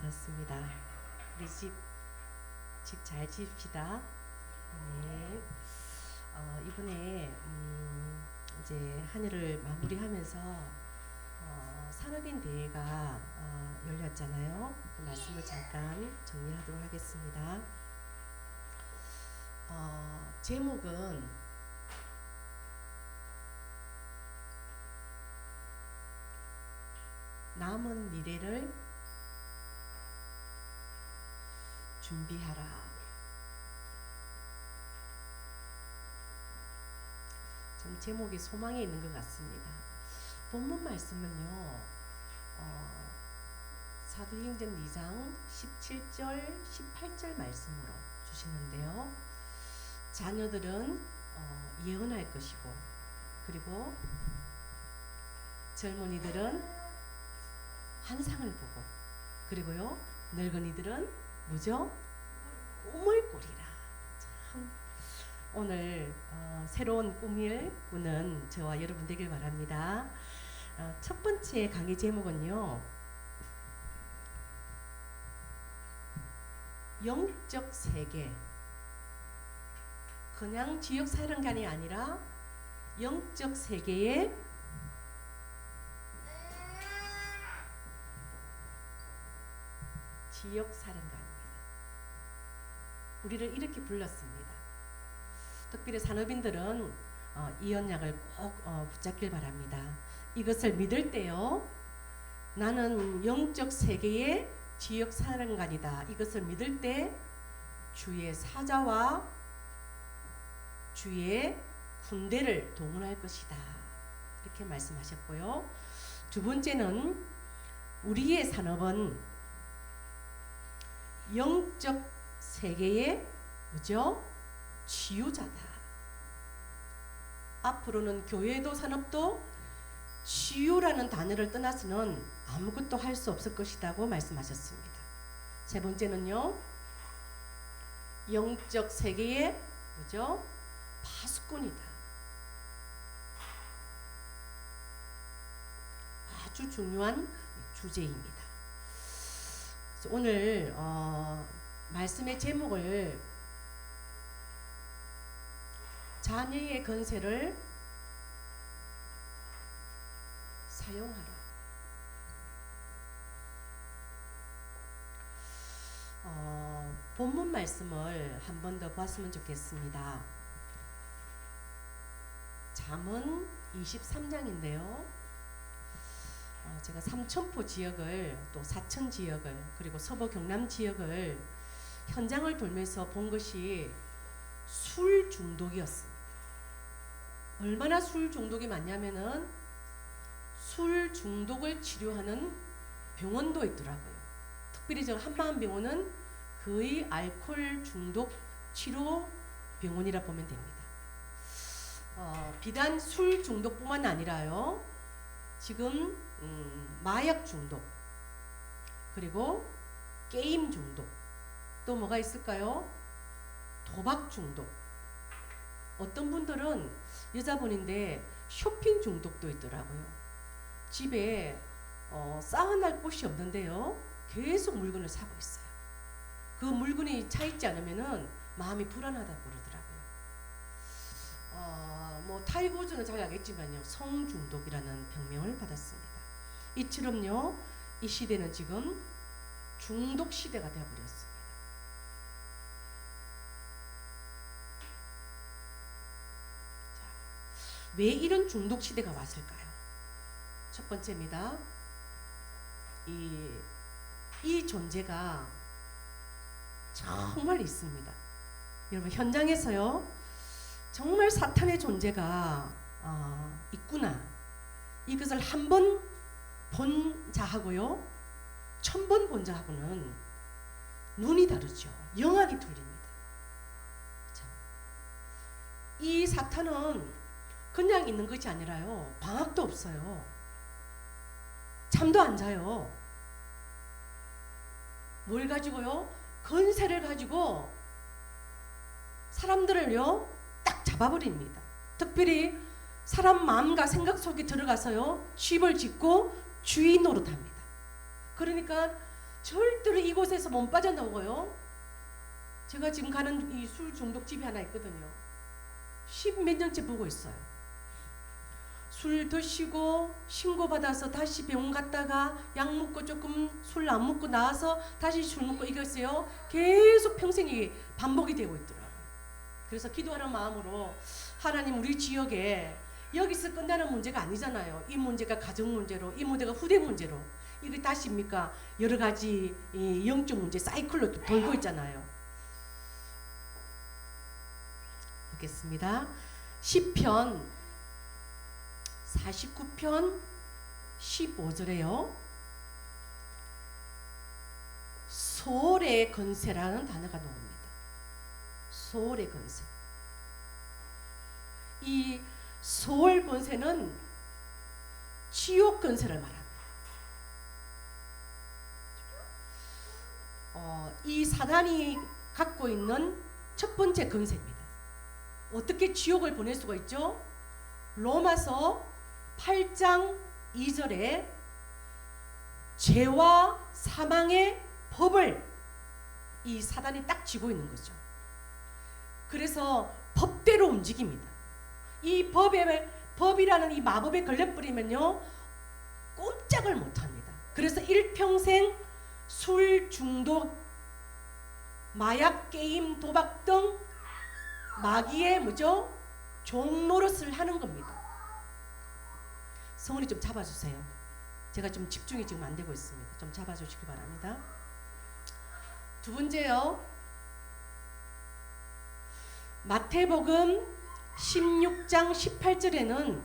받았습니다. 우리 집 잘 지읍시다. 네. 이번에 이제 한 해를 마무리하면서 산업인 대회가 열렸잖아요. 그 말씀을 잠깐 정리하도록 하겠습니다. 제목은 남은 미래를 준비하라. 참 제목이 소망에 있는 것 같습니다. 본문 말씀은요, 사도행전 2장 17절, 18절 말씀으로 주시는데요. 자녀들은 예언할 것이고, 그리고 젊은이들은 환상을 보고, 그리고요 늙은이들은 뭐죠? 꿈을 꾸리라. 참 오늘 새로운 꿈을 꾸는 저와 여러분 되길 바랍니다. 첫 번째 강의 제목은요, 영적 세계. 그냥 지역 사령관이 아니라 영적 세계의 지역 사령관입니다. 우리를 이렇게 불렀습니다. 특별히 산업인들은 이 언약을 꼭 붙잡길 바랍니다. 이것을 믿을 때요, 나는 영적 세계의 지역 사령관이다. 이것을 믿을 때 주의 사자와 주의 군대를 동원할 것이다. 이렇게 말씀하셨고요. 두 번째는 우리의 산업은 영적 세계의 뭐죠? 치유자다. 앞으로는 교회도 산업도 치유라는 단어를 떠나서는 아무것도 할 수 없을 것이라고 말씀하셨습니다. 세 번째는요, 영적 세계의 뭐죠? 파수꾼이다. 아주 중요한 주제입니다. 그래서 오늘 말씀의 제목을 자녀의 건세를 사용하라. 본문 말씀을 한 번 더 보았으면 좋겠습니다. 잠언 23장인데요. 제가 삼천포 지역을, 또 사천 지역을, 그리고 서부 경남 지역을 현장을 돌면서 본 것이 술 중독이었습니다. 얼마나 술 중독이 많냐면은 술 중독을 치료하는 병원도 있더라고요. 특별히 저 한마음병원은 거의 알코올 중독 치료 병원이라 보면 됩니다. 비단 술 중독뿐만 아니라요, 지금 마약 중독, 그리고 게임 중독, 또 뭐가 있을까요? 도박 중독. 어떤 분들은 여자분인데 쇼핑 중독도 있더라고요. 집에 쌓아날 곳이 없는데요, 계속 물건을 사고 있어요. 그 물건이 차 있지 않으면은 마음이 불안하다고 그러더라고요. 뭐 타이거우즈는 잘 알겠지만요, 성중독이라는 병명을 받았습니다. 이처럼요, 이 시대는 지금 중독 시대가 되어버렸습니다. 왜 이런 중독 시대가 왔을까요? 첫 번째입니다. 이 존재가 정말 있습니다. 여러분, 현장에서요, 정말 사탄의 존재가 있구나. 이것을 한 번 본 자하고요, 1000번 본 자하고는 눈이 다르죠. 영안이 틀립니다. 자, 이 사탄은 그냥 있는 것이 아니라요, 방학도 없어요. 잠도 안 자요. 뭘 가지고요? 건세를 가지고 사람들을요 딱 잡아버립니다. 특별히 사람 마음과 생각 속에 들어가서요, 쥐를 짓고 주인 노릇합니다. 그러니까 절대로 이곳에서 못 빠져나오고요. 제가 지금 가는 이 술 중독집이 하나 있거든요. 10몇 년째 보고 있어요. 술 드시고 신고받아서 다시 병원 갔다가 약 먹고 조금 술 안 먹고 나와서 다시 술 먹고 이겼어요. 계속 평생이 반복이 되고 있더라고요. 그래서 기도하는 마음으로 하나님, 우리 지역에 여기서 끝나는 문제가 아니잖아요. 이 문제가 가정 문제로, 이 문제가 후대 문제로, 이게 다시입니까? 여러 가지 이 영적 문제 사이클로 돌고 있잖아요. 보겠습니다. 시편 49편 15절에요. 소홀의 건세라는 단어가 나옵니다. 소홀의 건세. 이 소홀 건세는 지옥 건세를 말합니다. 이 사단이 갖고 있는 첫 번째 건세입니다. 어떻게 지옥을 보낼 수가 있죠? 로마서 8장 2절에 죄와 사망의 법을 이 사단이 딱 쥐고 있는 거죠. 그래서 법대로 움직입니다. 이 법이라는 이 마법에 걸려버리면요, 꼼짝을 못합니다. 그래서 일평생 술 중독, 마약, 게임, 도박 등 마귀의 뭐죠? 종노릇을 하는 겁니다. 성훈이 좀 잡아주세요. 제가 좀 집중이 지금 안 되고 있습니다. 좀 잡아주시기 바랍니다. 두 번째요. 마태복음 16장 18절에는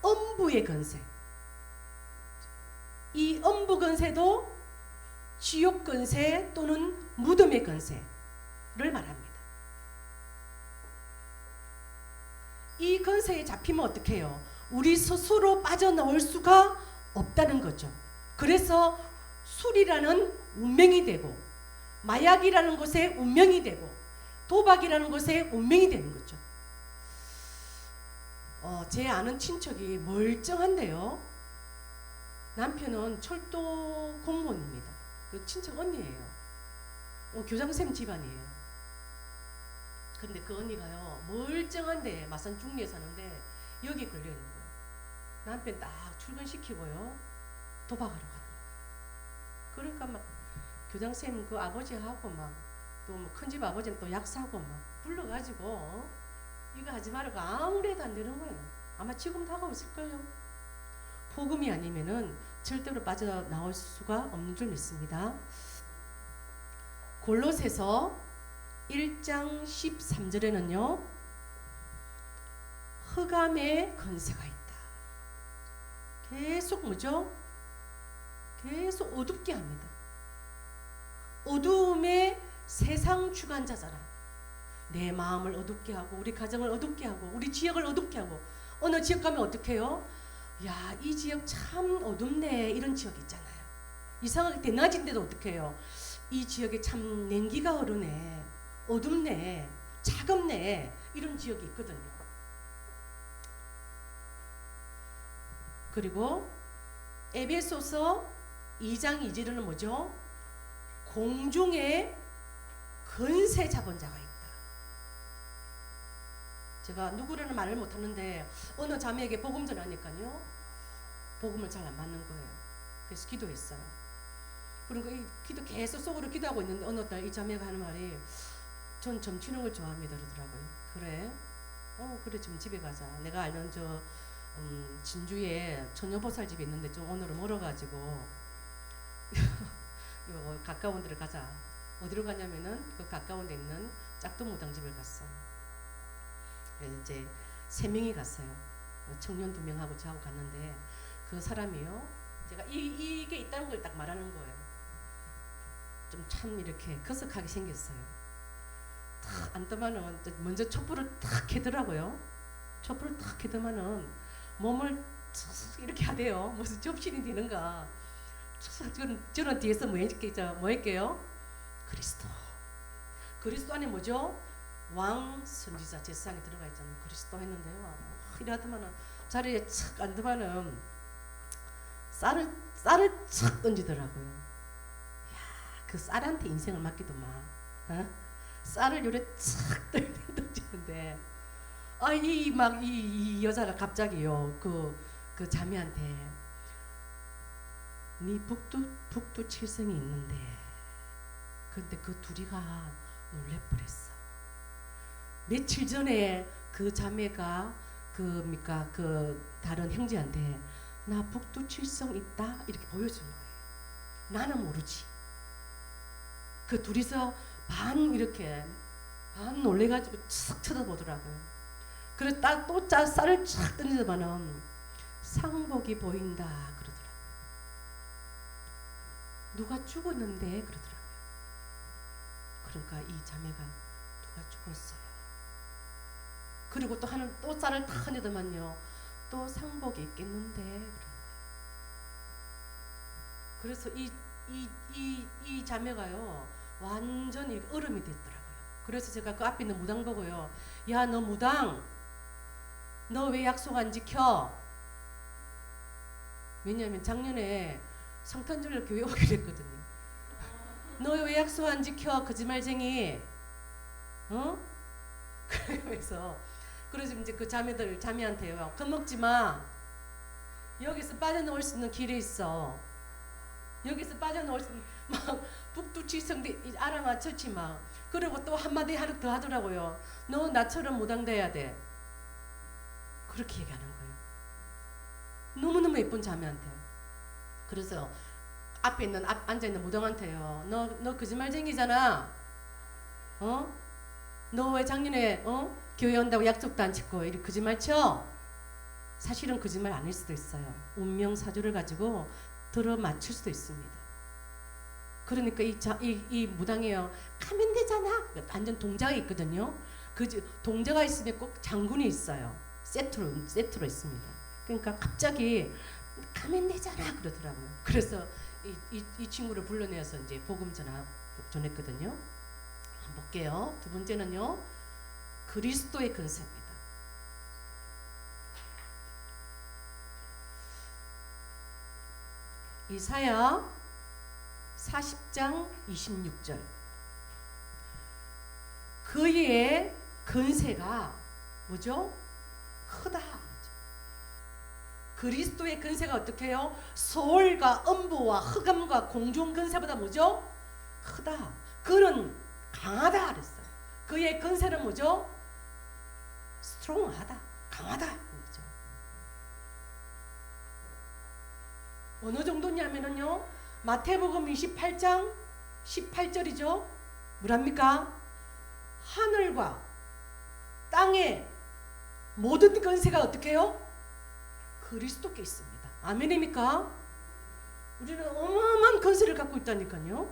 엄부의 건세, 이 엄부 건세도 지옥 건세 또는 무덤의 건세를 말합니다. 이 건세에 잡히면 어떻게 해요? 우리 스스로 빠져나올 수가 없다는 거죠. 그래서 술이라는 운명이 되고, 마약이라는 것에 운명이 되고, 도박이라는 것에 운명이 되는 거죠. 제 아는 친척이 멀쩡한데요, 남편은 철도 공무원입니다. 그 친척 언니예요. 교장쌤 집안이에요. 근데 그 언니가요, 멀쩡한데 마산 중리에 사는데 여기 걸려 있는 거예요. 남편 딱 출근시키고요, 도박하러 가는 거예요. 그러니까 막 교장쌤 그 아버지하고 막 또 뭐 큰 집 아버지는 또 약 사고 막 불러가지고 이거 하지 말라고 아무래도 안 되는 거예요. 아마 지금도 하고 있을걸요. 복음이 아니면은 절대로 빠져나올 수가 없는 줄 믿습니다. 골로새서 1장 13절에는요, 흑암의 건세가 있다. 계속 뭐죠? 계속 어둡게 합니다. 어두움의 세상 주관자잖아. 내 마음을 어둡게 하고, 우리 가정을 어둡게 하고, 우리 지역을 어둡게 하고. 어느 지역 가면 어떻게 해요? 야, 이 지역 참 어둡네, 이런 지역 있잖아요. 이상하게 대낮인데도 어떻게 해요? 이 지역에 참 냉기가 흐르네, 어둡네, 차갑네, 이런 지역이 있거든요. 그리고 에베소서 2장 2절에는 뭐죠? 공중에 건세 잡은 자가 있다. 제가 누구라는 말을 못하는데 어느 자매에게 복음 전하니까요, 복음을 잘 안 받는 거예요. 그래서 기도했어요. 그리고 이 기도 계속 속으로 기도하고 있는데 어느 날 이 자매가 하는 말이, 전 점치는 걸 좋아합니다, 그러더라고요. 그래? 그래, 좀 집에 가자. 내가 알던 진주에 처녀보살 집이 있는데 좀 오늘은 멀어가지고 가까운 데를 가자. 어디로 가냐면은 그 가까운 데 있는 짝퉁무당 집을 갔어요. 이제 3명이 갔어요. 청년 2명하고 저하고 갔는데 그 사람이요, 제가 이게 있다는 걸 딱 말하는 거예요. 좀 참 이렇게 거석하게 생겼어요. 탁 앉더만은 먼저 촛불을 탁 켜더라고요. 촛불을 탁 켜더만은 몸을 이렇게 하대요. 무슨 접신이 되는가. 저는 뒤에서 뭐 할게요? 그리스도 안에 뭐죠? 왕, 선지자, 제사장이 들어가 있잖아요. 그리스도 했는데요, 이러더만은 자리에 착 앉더만은 쌀을 착 던지더라고요. 야, 그 쌀한테 인생을 맡기더만. 쌀을 요래 착 던지는데, 이 여자가 갑자기요, 그 자매한테, 네 북두 칠성이 있는데, 근데 그 둘이가 놀래버렸어. 며칠 전에 그 자매가 그 다른 형제한테 나 북두 칠성 있다 이렇게 보여준 거예요. 나는 모르지. 그 둘이서 반 놀래가지고 착 쳐다보더라고요. 그래서 또 쌀을 쫙 던지더만은 상복이 보인다 그러더라고요. 누가 죽었는데 그러더라고요. 그러니까 이 자매가 누가 죽었어요. 그리고 또 쌀을 탁 던지더만요. 또 상복이 있겠는데 그러는 거예요. 그래서 이 자매가요 완전히 얼음이 됐더라고요. 그래서 제가 그 앞에 있는 무당 보고요, 야 너 무당, 너 왜 약속 안 지켜? 왜냐하면 작년에 성탄절날 교회 오기로 했거든요. 너 왜 약속 안 지켜? 거짓말쟁이. 그래서 이제 그 자매한테요, 겁먹지 마. 여기서 빠져나올 수 있는 길이 있어. 여기서 빠져나올 수 있는, 막 북두칠성대 알아맞혔지 막. 그리고 또 한마디 하나 더 하더라고요. 너 나처럼 무당 돼야 돼. 그렇게 얘기하는 거예요. 너무너무 예쁜 자매한테. 그래서 앞에 앉아있는 무당한테요, 너 거짓말쟁이잖아. 너 왜 작년에 교회 온다고 약속도 안 지키고 이렇게 거짓말 쳐? 사실은 거짓말 아닐 수도 있어요. 운명사주를 가지고 들어맞출 수도 있습니다. 그러니까 이 무당이에요, 가면 되잖아. 완전 동자가 있거든요. 그 동자가 있으면 꼭 장군이 있어요. 세트로 있습니다. 그러니까 갑자기 가면 되잖아 그러더라고요. 그래서 이 친구를 불러내서 이제 복음 전했거든요. 한번 볼게요. 두 번째는요, 그리스도의 근세입니다. 이사야 40장 26절. 그의 근세가 뭐죠? 크다. 그리스도의 근세가 어떻게 해요? 소울과 음부와 흑암과 공중 근세보다 뭐죠? 크다. 그는 강하다 그랬어요. 그의 근세는 뭐죠? 스트롱하다, 강하다. 그렇죠. 어느 정도냐면요, 마태복음 28장 18절이죠. 뭐랍니까? 하늘과 땅의 모든 근세가 어떻게 해요? 그리스도께 있습니다. 아멘입니까? 우리는 어마어마한 근세를 갖고 있다니까요.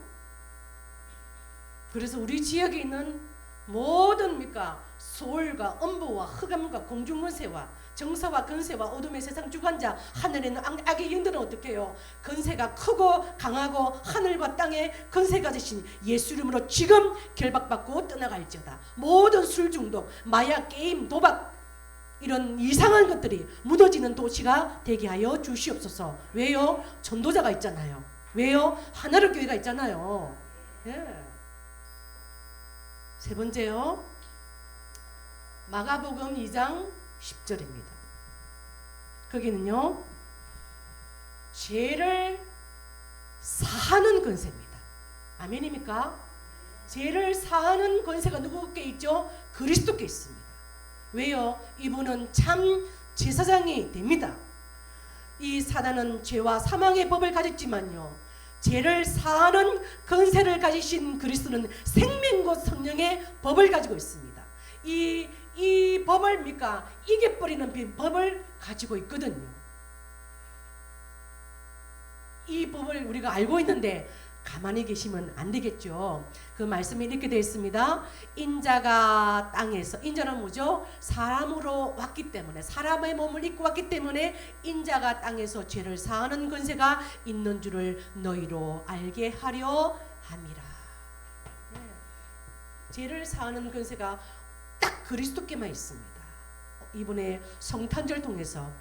그래서 우리 지역에 있는 모든 소울과 음부와 흑암과 공중 근세와 정사와 근세와 어둠의 세상 주관자 하늘에 있는 악의 영들은 어떻게 해요? 근세가 크고 강하고 하늘과 땅에 근세 가지신 예수 이름으로 지금 결박받고 떠나갈지어다. 모든 술 중독, 마약, 게임, 도박, 이런 이상한 것들이 무너지는 도시가 되게 하여 주시옵소서. 왜요? 전도자가 있잖아요. 왜요? 하나로 교회가 있잖아요. 예. 세 번째요, 마가복음 2장 10절입니다. 거기는요, 죄를 사하는 권세입니다. 아멘입니까? 죄를 사하는 권세가 누구께 있죠? 그리스도께 있습니다. 왜요? 이분은 참 제사장이 됩니다. 이 사단은 죄와 사망의 법을 가졌지만요, 죄를 사하는 권세를 가지신 그리스도는 생명과 성령의 법을 가지고 있습니다. 이 법을 이겨버리는 법을 가지고 있거든요. 이 법을 우리가 알고 있는데 가만히 계시면 안 되겠죠. 그 말씀이 이렇게 되어 있습니다. 인자가 땅에서, 인자는 뭐죠? 사람으로 왔기 때문에, 사람의 몸을 입고 왔기 때문에 인자가 땅에서 죄를 사하는 권세가 있는 줄을 너희로 알게 하려 함이라. 네. 죄를 사하는 권세가 딱 그리스도께만 있습니다. 이번에 성탄절 통해서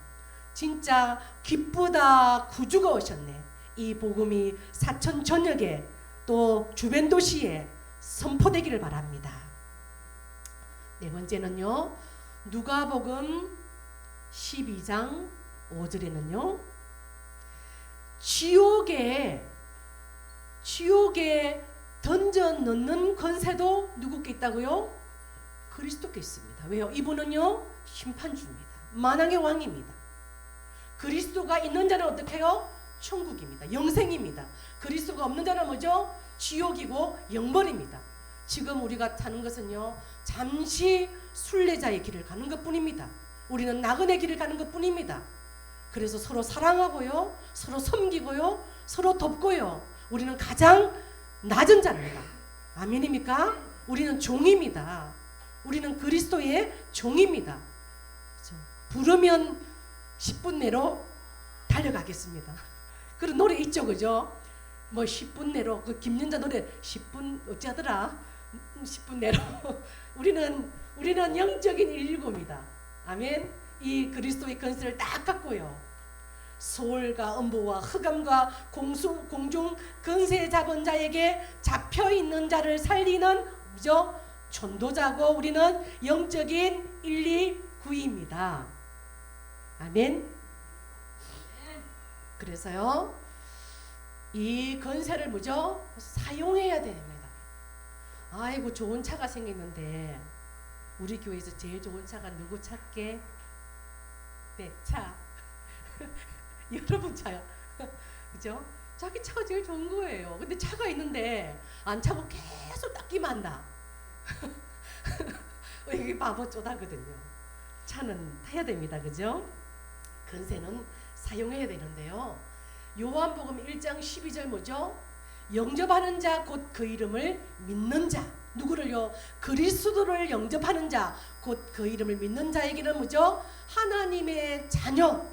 진짜 기쁘다 구주가 오셨네. 이 복음이 사천 전역에 또 주변 도시에 선포되기를 바랍니다. 네 번째는요, 누가복음 12장 5절에는요, 지옥에 던져 넣는 권세도 누구께 있다고요? 그리스도께 있습니다. 왜요? 이분은요, 심판주입니다. 만왕의 왕입니다. 그리스도가 있는 자는 어떻게 해요? 천국입니다. 영생입니다. 그리스도가 없는 자는 뭐죠? 지옥이고 영벌입니다. 지금 우리가 사는 것은요, 잠시 순례자의 길을 가는 것뿐입니다. 우리는 나그네 길을 가는 것뿐입니다. 그래서 서로 사랑하고요, 서로 섬기고요, 서로 돕고요. 우리는 가장 낮은 자입니다. 아멘입니까? 우리는 종입니다. 우리는 그리스도의 종입니다. 그렇죠? 부르면 10분 내로 달려가겠습니다. 그런 노래 있죠, 그죠? 뭐 10분 내로, 그 김연자 노래 10분 어찌하더라? 10분 내로. 우리는 영적인 119입니다. 아멘. 이 그리스도의 권세를 딱 갖고요, 소울과 음부와 흑암과 공중 권세 잡은 자에게 잡혀 있는 자를 살리는 그죠? 전도자고, 우리는 영적인 129입니다. 아멘. 그래서요, 이 권세를 뭐죠? 사용해야 됩니다. 아이고, 좋은 차가 생겼는데 우리 교회에서 제일 좋은 차가 누구 차게? 네, 차. 여러분 차요. 그죠? 자기 차가 제일 좋은 거예요. 근데 차가 있는데 안 차고 계속 닦기만 한다. 이게 바보 쪼다거든요. 차는 타야 됩니다. 그죠? 권세는 사용해야 되는데요, 요한복음 1장 12절 뭐죠? 영접하는 자 곧 그 이름을 믿는 자. 누구를요? 그리스도를 영접하는 자 곧 그 이름을 믿는 자에게는 뭐죠? 하나님의 자녀,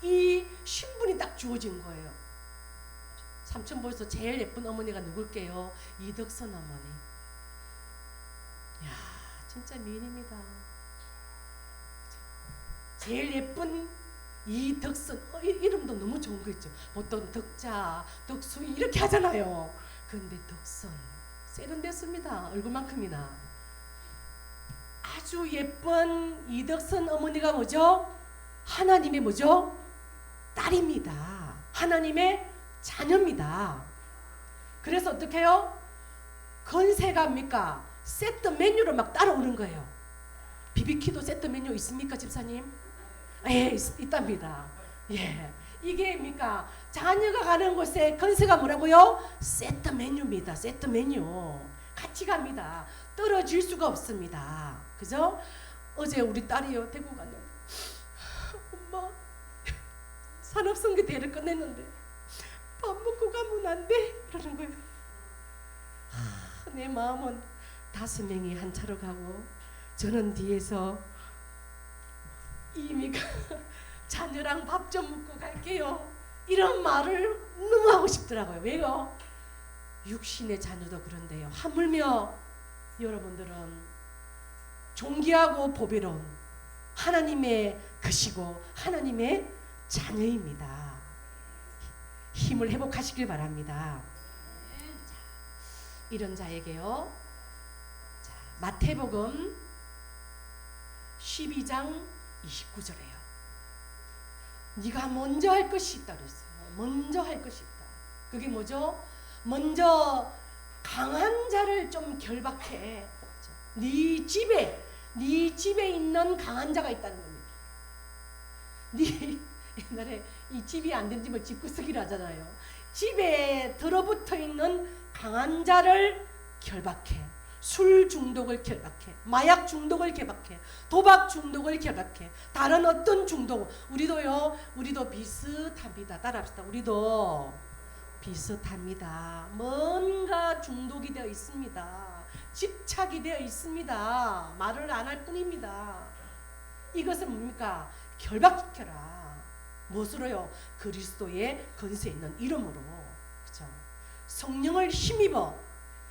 이 신분이 딱 주어진 거예요. 삼천포에서 제일 예쁜 어머니가 누굴게요? 이덕선 어머니. 야, 진짜 미인입니다. 제일 예쁜 이덕선, 이름도 너무 좋은 거 있죠. 보통 덕자, 덕수이 이렇게 하잖아요. 근데 덕선 세련됐습니다. 얼굴만큼이나. 아주 예쁜 이덕선 어머니가 뭐죠? 하나님의 뭐죠? 딸입니다. 하나님의 자녀입니다. 그래서 어떻게 해요? 건세가 합니까? 세트 메뉴로 막 따라오는 거예요. 비비키도 세트 메뉴 있습니까, 집사님? 예, 있답니다. 예, 이게 뭡니까? 자녀가 가는 곳에 건세가 뭐라고요? 세트 메뉴입니다. 세트 메뉴 같이 갑니다. 떨어질 수가 없습니다. 그죠? 어제 우리 딸이요, 대구 갔는데 엄마, 산업선교대회를 끝냈는데 밥 먹고 가면 안 돼? 그러는 거예요. 내 마음은 5명이 한 차로 가고 저는 뒤에서 이미가 자녀랑 밥 좀 먹고 갈게요, 이런 말을 너무 하고 싶더라고요. 왜요? 육신의 자녀도 그런데요, 하물며 여러분들은 존귀하고 보배로운 하나님의 것이고 하나님의 자녀입니다. 힘을 회복하시길 바랍니다. 자, 이런 자에게요, 자, 마태복음 12장 29절에요. 네가 먼저 할 것이 있다 그랬어요. 먼저 할 것이 있다. 그게 뭐죠? 먼저 강한 자를 좀 결박해. 네 집에 있는 강한 자가 있다는 겁니다. 네 옛날에 이 집이 안 된 집을 집구석이라 하잖아요. 집에 들어붙어 있는 강한 자를 결박해. 술 중독을 결박해, 마약 중독을 결박해, 도박 중독을 결박해, 다른 어떤 중독. 우리도 비슷합니다. 따라합시다. 우리도 비슷합니다. 뭔가 중독이 되어 있습니다. 집착이 되어 있습니다. 말을 안 할 뿐입니다. 이것은 뭡니까? 결박시켜라. 무엇으로요? 그리스도의 권세 있는 이름으로. 그렇죠? 성령을 힘입어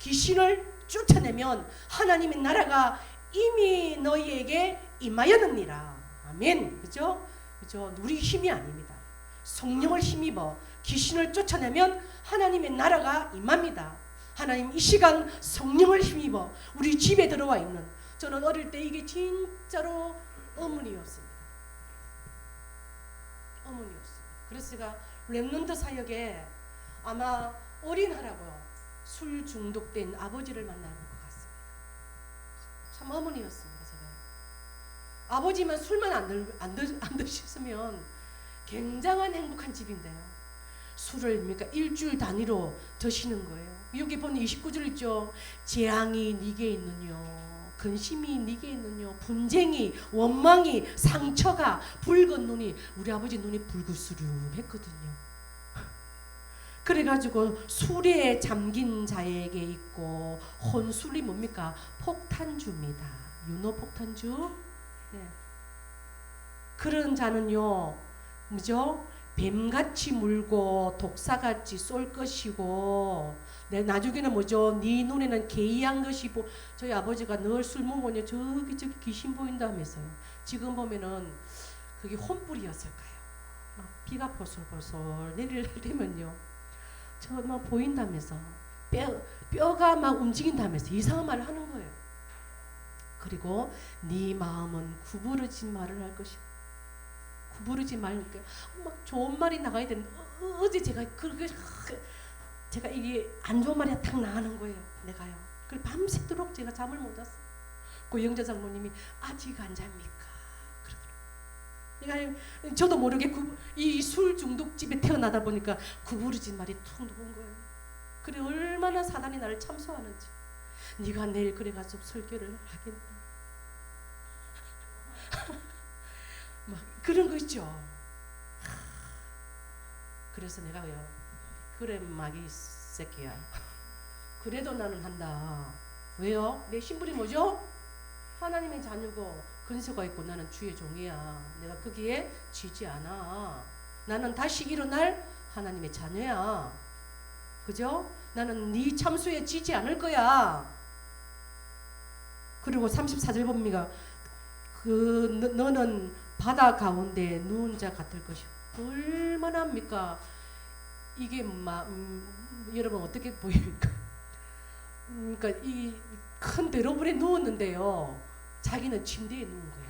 귀신을 쫓아내면 하나님의 나라가 이미 너희에게 임하였느니라. 아멘. 그죠? 그죠? 우리 힘이 아닙니다. 성령을 힘입어 귀신을 쫓아내면 하나님의 나라가 임합니다. 하나님 이 시간 성령을 힘입어 우리 집에 들어와 있는, 저는 어릴 때 이게 진짜로 어머니였습니다. 어머니였습니다. 그래서 제가 렘넌트 사역에 아마 어린아라고 술 중독된 아버지를 만나는 것 같습니다. 참 어머니였습니다. 제가 아버지만 술만 안 드셨으면 굉장한 행복한 집인데요. 술을 그러니까 일주일 단위로 드시는 거예요. 여기 보면 29절 있죠. 재앙이 네게 있느뇨, 근심이 네게 있느뇨, 분쟁이, 원망이, 상처가, 붉은 눈이, 우리 아버지 눈이 붉으스름했거든요. 그래가지고 술에 잠긴 자에게 있고, 혼술이 뭡니까? 폭탄주입니다. 윤호폭탄주. 네. 그런 자는요, 뭐죠? 뱀같이 물고 독사같이 쏠 것이고, 나중에는 뭐죠? 네 눈에는 개이한 것이 저희 아버지가 늘 술 먹으면 저기 귀신 보인다면서요. 지금 보면은 그게 혼불이었을까요? 막 비가 포솔포솔 내리면요, 저 막 보인다면서 뼈가 막 움직인다면서 이상한 말을 하는 거예요. 그리고 네 마음은 구부러진 말을 할 것이고, 구부르지 말고 막 좋은 말이 나가야 되는데 어제 제가 제가 이게 안 좋은 말이 딱 나가는 거예요. 내가요. 그래 밤새도록 제가 잠을 못 잤어요. 그 영자 장로님이 아직 안 잡니까? 그러더라고요. 내가 저도 모르게 이 술 중독집에 태어나다 보니까 구부러진 말이 툭 나온 거예요. 그래 얼마나 사단이 나를 참소하는지. 네가 내일 그래가지고 설교를 하겠다. 막 그런 거 있죠. 그래서 내가요, 그래 마귀 새끼야, 그래도 나는 한다. 왜요? 내 신분이 뭐죠? 하나님의 자녀고 근세가 있고 나는 주의 종이야. 내가 거기에 지지 않아. 나는 다시 일어날 하나님의 자녀야. 그죠? 나는 네 참수에 지지 않을 거야. 그리고 34절 봅니다. 너는 바다 가운데 누운 자 같을 것이고. 얼마나 합니까? 이게 여러분 어떻게 보입니까? 그러니까 이 큰 대로변에 누웠는데요, 자기는 침대에 누운 거야.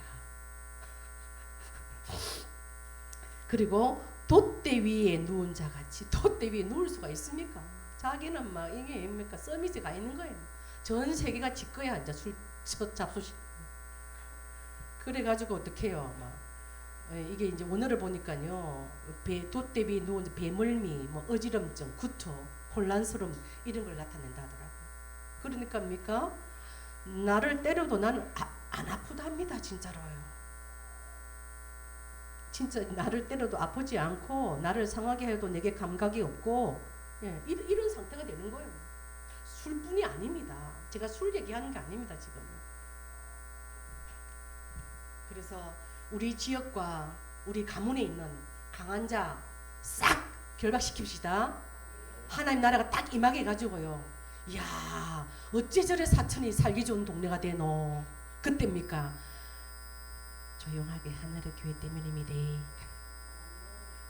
그리고 돛대 위에 누운 자 같이. 돛대 위에 누울 수가 있습니까? 자기는 막 이게 뭡니까? 서밋에 있는 거예요. 전 세계가 지 거야. 이제 술 잡수시. 그래가지고 어떻게 해요? 이게 이제 오늘을 보니까요, 돛대 위에 누운 배멀미, 어지럼증, 구토, 혼란스러움 이런 걸 나타낸다 하더라고요. 그러니까 나를 때려도 나는 안 아프답니다. 진짜로요. 진짜 나를 때려도 아프지 않고, 나를 상하게 해도 내게 감각이 없고, 예, 이런 상태가 되는 거예요. 술뿐이 아닙니다. 제가 술 얘기하는 게 아닙니다. 지금. 그래서 우리 지역과 우리 가문에 있는 강한 자 싹 결박시킵시다. 하나님 나라가 딱 임하게 해가지고요. 이야, 어째 저래 사천이 살기 좋은 동네가 되노. 그때입니까? 조용하게 하늘의 교회 때문입니다.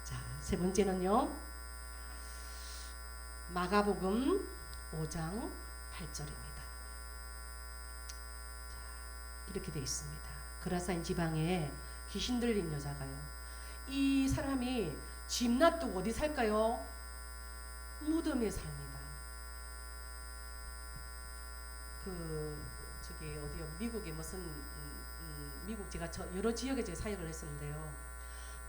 자, 세 번째는요, 마가복음 5장 8절입니다. 이렇게 되어 있습니다. 그라사인 지방에 귀신 들린 여자가요, 이 사람이 집 놔두고 어디 살까요? 무덤에 삽니다. 저기 어디요? 미국에 무슨 미국 제가 여러 지역에 제가 사역을 했었는데요.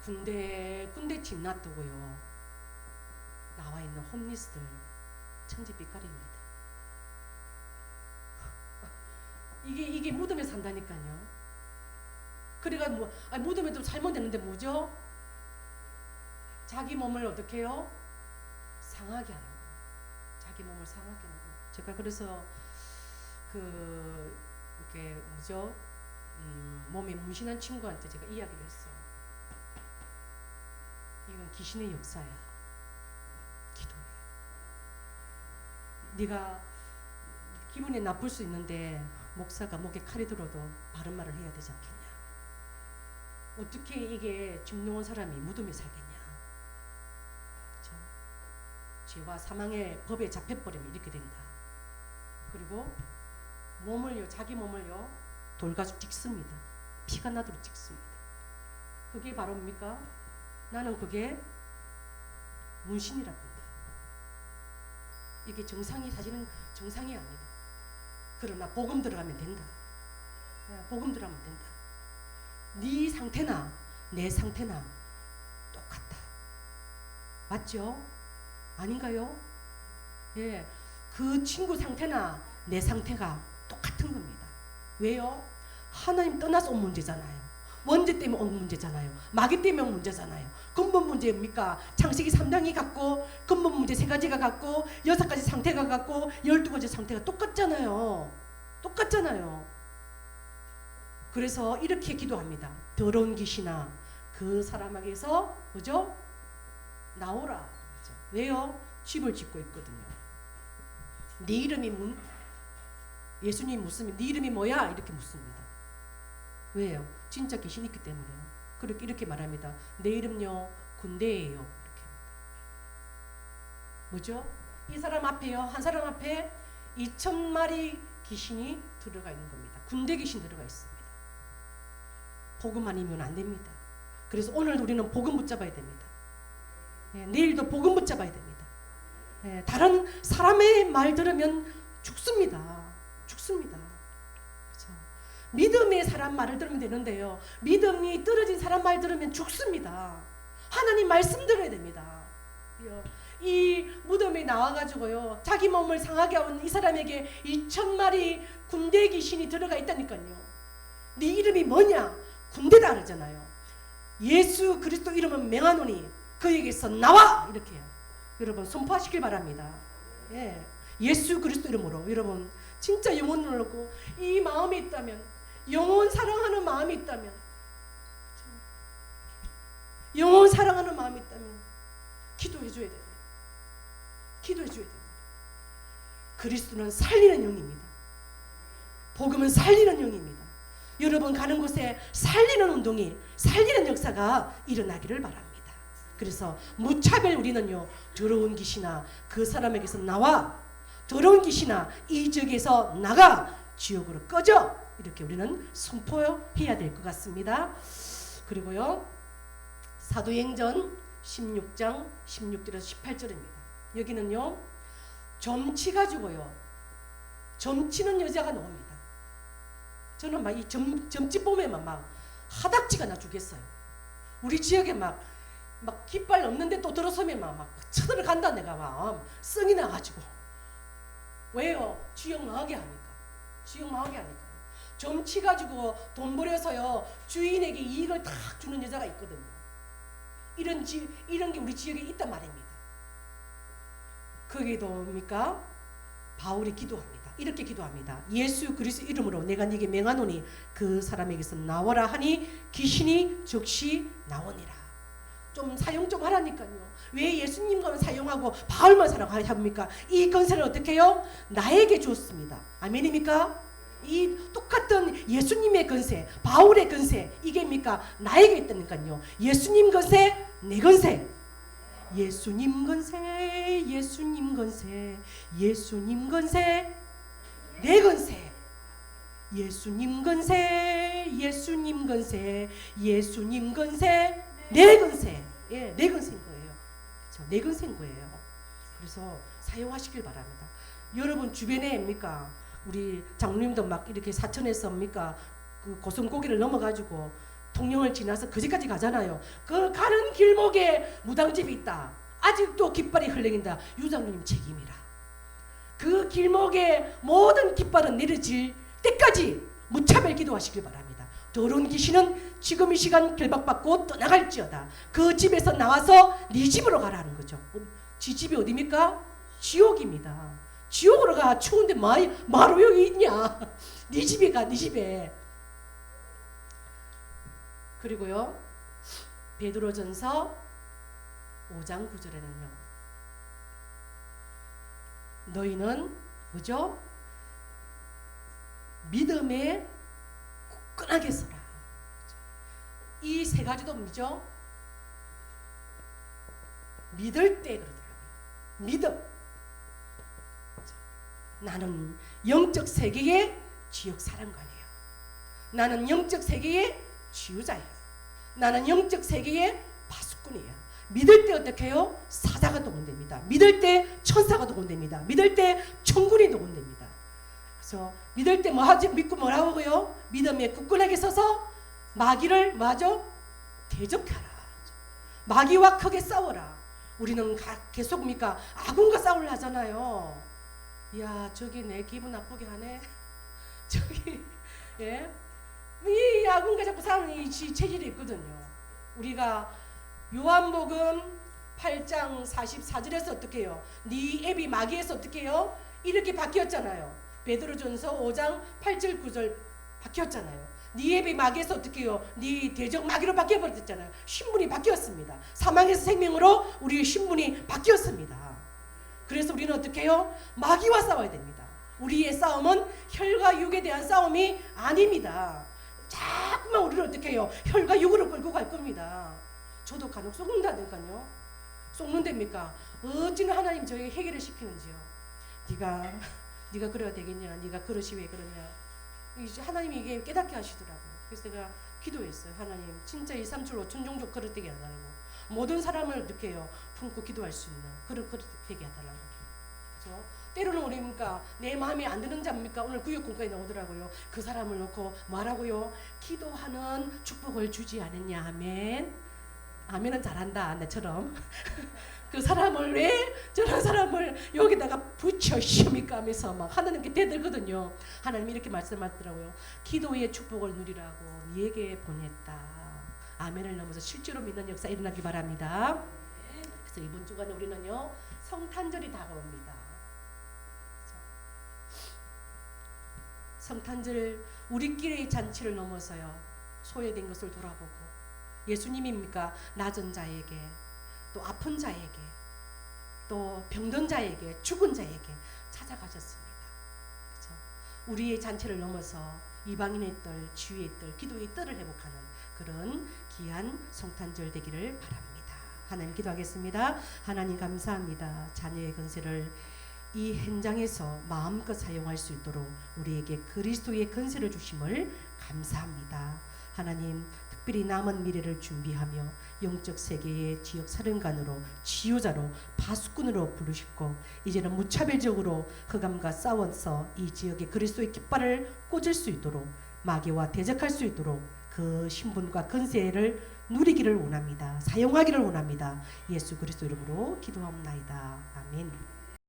군데 집 놔두고요, 나와 있는 홈리스들 천지빛깔입니다. 이게 무덤에 산다니까요. 그래가 무덤에도 살면 되는데 뭐죠? 자기 몸을 어떻게 해요? 상하게 하는 거예요. 자기 몸을 상하게 하는 거예요. 제가 그래서 이렇게 뭐죠? 몸에 문신한 친구한테 제가 이야기를 했어요. 이건 귀신의 역사야. 기도해. 네가 기분이 나쁠 수 있는데 목사가 목에 칼이 들어도 바른 말을 해야 되지 않겠냐. 어떻게 이게 집 놓은 사람이 무덤에 살겠냐. 그렇죠? 죄와 사망의 법에 잡혀버리면 이렇게 된다. 그리고 자기 몸을요 돌가죽 찍습니다. 피가 나도록 찍습니다. 그게 바로 뭡니까? 나는 그게 문신이라고 한다. 이게 사실은 정상이 아니다. 그러나 복음 들어가면 된다. 복음 들어가면 된다. 네 상태나 내 상태나 똑같다. 맞죠? 아닌가요? 예, 그 친구 상태나 내 상태가 똑같은 겁니다. 왜요? 하나님 떠나서 온 문제잖아요. 원죄 때문에 온 문제잖아요. 마귀 때문에 온 문제잖아요. 근본 문제입니까? 창세기 3장이 갖고 근본 문제 3가지가 갖고 6가지 상태가 갖고 12가지 상태가 똑같잖아요. 똑같잖아요. 그래서 이렇게 기도합니다. 더러운 귀신아 그 사람에게서 뭐죠? 나오라. 그렇죠? 왜요? 집을 짓고 있거든요. 네 이름이 예수님 묻습니다. 네 이름이 뭐야? 이렇게 묻습니다. 왜요? 진짜 귀신이 있기 때문에요. 그렇게 이렇게 말합니다. 내 이름요 군대예요. 이렇게 합니다. 뭐죠? 이 사람 앞에요. 한 사람 앞에 2,000마리 귀신이 들어가 있는 겁니다. 군대 귀신 들어가 있습니다. 복음 아니면 안 됩니다. 그래서 오늘 우리는 복음 붙잡아야 됩니다. 내일도 복음 붙잡아야 됩니다. 다른 사람의 말 들으면 죽습니다. 죽습니다. 그렇죠? 믿음의 사람 말을 들으면 되는데요. 믿음이 떨어진 사람 말 들으면 죽습니다. 하나님 말씀 들어야 됩니다. 이 무덤에 나와가지고요 자기 몸을 상하게 한 이 사람에게 2,000마리 군대 귀신이 들어가 있다니까요. 네 이름이 뭐냐? 군대다 그러잖아요. 예수 그리스도 이름은 명하노니 그에게서 나와 이렇게요. 여러분 선포하시길 바랍니다. 예. 예수 그리스도 이름으로 여러분 진짜 영혼을 얻고 이 마음이 있다면 영혼 사랑하는 마음이 있다면 영혼 사랑하는 마음이 있다면 기도해 줘야 됩니다. 기도해 줘야 됩니다. 그리스도는 살리는 영입니다. 복음은 살리는 영입니다. 여러분 가는 곳에 살리는 운동이 살리는 역사가 일어나기를 바랍니다. 그래서 무차별 우리는요 더러운 귀신아 그 사람에게서 나와 더러운 귀신아 이 지역에서 나가 지옥으로 꺼져 이렇게 우리는 선포해야 될 것 같습니다. 그리고요 사도행전 16장 16절에서 18절입니다. 여기는요 점치 가지고요 점치는 여자가 나옵니다. 저는 막 이 점집 보면 막 하닥지가 나 주겠어요. 우리 지역에 막 깃발 없는데 또 들어서면 막 쳐들어간다. 내가 막 성이 나가지고. 왜요? 지역 망하게 하니까. 지역 망하게 하니까. 점치 가지고 돈 벌여서요 주인에게 이익을 탁 주는 여자가 있거든요. 이런 게 우리 지역에 있단 말입니다. 거기에도 뭡니까? 바울이 기도합니다. 이렇게 기도합니다. 예수 그리스도 이름으로 내가 네게 명하노니 그 사람에게서 나와라 하니 귀신이 즉시 나오니라. 좀 사용 좀 하라니까요. 왜 예수님과만 사용하고 바울만 사용합니까? 이 건세를 어떻게 해요? 나에게 주었습니다. 아멘입니까? 이 똑같은 예수님의 건세, 바울의 건세 이게입니까? 나에게 있다니까요. 예수님 건세, 내 건세. 예수님 건세, 예수님 건세, 예수님 건세, 내 건세. 예수님 건세, 예수님 건세, 예수님 건세, 내 건세. 예, 내 건세인 거예요. 그렇죠? 내 건세인 거예요. 그래서 사용하시길 바랍니다. 여러분 주변에입니까? 우리 장로님도 막 이렇게 사천에서입니까? 그 고성고기를 넘어가지고 통영을 지나서 그제까지 가잖아요. 그 가는 길목에 무당집이 있다. 아직도 깃발이 흘러긴다. 유장로님 책임이라. 그 길목에 모든 깃발은 내려질 때까지 무차별 기도하시길 바랍니다. 더러운 귀신은 지금 이 시간 결박받고 떠나갈지어다. 그 집에서 나와서 네 집으로 가라는 거죠. 지 집이 어디입니까? 지옥입니다. 지옥으로 가. 추운데 마루 여기 있냐? 네 집에 가. 네 집에. 그리고요 베드로전서 5장 9절에는요 너희는 뭐죠? 믿음에 굳건하게 서라. 이 세 가지도 뭐죠? 믿을 때 그러더라고요. 믿음. 나는 영적 세계의 지역 사령관이에요. 나는 영적 세계의 지휘자예요. 나는 영적 세계의 파수꾼이에요. 믿을 때 어떻게 해요? 사자가 동원됩니다. 믿을 때 천사가 동원됩니다. 믿을 때 천군이 동원됩니다. 그래서 믿을 때 뭐 하지? 믿고 뭐라고 하고요? 믿음에 굳건하게 서서 마귀를 뭐하죠? 대적하라. 마귀와 크게 싸워라. 우리는 계속 뭡니까? 아군과 싸우려 하잖아요. 이야, 저기 내 기분 나쁘게 하네. 저기, 예? 이 아군과 자꾸 싸우는 이 체질이 있거든요. 우리가 요한복음 8장 44절에서 어떻게 해요? 네 애비 마귀에서 어떻게 해요? 이렇게 바뀌었잖아요. 베드로전서 5장 8절 9절 바뀌었잖아요. 네 애비 마귀에서 어떻게 해요? 네 대적 마귀로 바뀌어버렸잖아요. 신분이 바뀌었습니다. 사망에서 생명으로 우리의 신분이 바뀌었습니다. 그래서 우리는 어떻게 해요? 마귀와 싸워야 됩니다. 우리의 싸움은 혈과 육에 대한 싸움이 아닙니다. 자꾸만 우리를 어떻게 해요? 혈과 육으로 끌고 갈 겁니다. 저도 간혹 속는다니까요. 속는답니까? 어찌나 하나님 저에게 해결을 시키는지요. 네가 그래야 되겠냐? 네가 그릇이 왜 그러냐? 이제 하나님이 이게 깨닫게 하시더라고요. 그래서 제가 기도했어요. 하나님, 진짜 2, 3줄 5천 종족 그릇 되게 해달라고. 모든 사람을 어떻게 해요? 품고 기도할 수 있는 그릇 되게 해달라고. 그래서 때로는 우리니까 내 마음에 안 드는 자입니까? 오늘 구역공과에 나오더라고요. 그 사람을 놓고 말하고요. 기도하는 축복을 주지 않았냐. 아멘. 아멘은 잘한다. 나처럼. 그 사람을 왜 저런 사람을 여기다가 붙여십니까 하면서 막 하나님께 대들거든요. 하나님이 이렇게 말씀하시더라고요. 기도의 축복을 누리라고 네게 보냈다. 아멘을 넘어서 실제로 믿는 역사 일어나기 바랍니다. 그래서 이번 주간에 우리는요, 성탄절이 다가옵니다. 성탄절 우리끼리의 잔치를 넘어서요, 소외된 것을 돌아보고 예수님입니까? 낮은 자에게, 또 아픈 자에게, 또 병든 자에게, 죽은 자에게 찾아가셨습니다. 그렇죠? 우리의 잔치를 넘어서 이방인의 뜰, 지위의 뜰, 기도의 뜰을 회복하는 그런 귀한 성탄절 되기를 바랍니다. 하나님 기도하겠습니다. 하나님 감사합니다. 자녀의 건세를 이 현장에서 마음껏 사용할 수 있도록 우리에게 그리스도의 건세를 주심을 감사합니다. 하나님, 특별히 남은 미래를 준비하며 영적 세계의 지역 사령관으로, 치유자로, 파수꾼으로 부르시고 이제는 무차별적으로 흑암과 싸워서 이 지역에 그리스도의 깃발을 꽂을 수 있도록, 마귀와 대적할 수 있도록 그 신분과 건세를 누리기를 원합니다. 사용하기를 원합니다. 예수 그리스도 이름으로 기도합나이다. 아멘.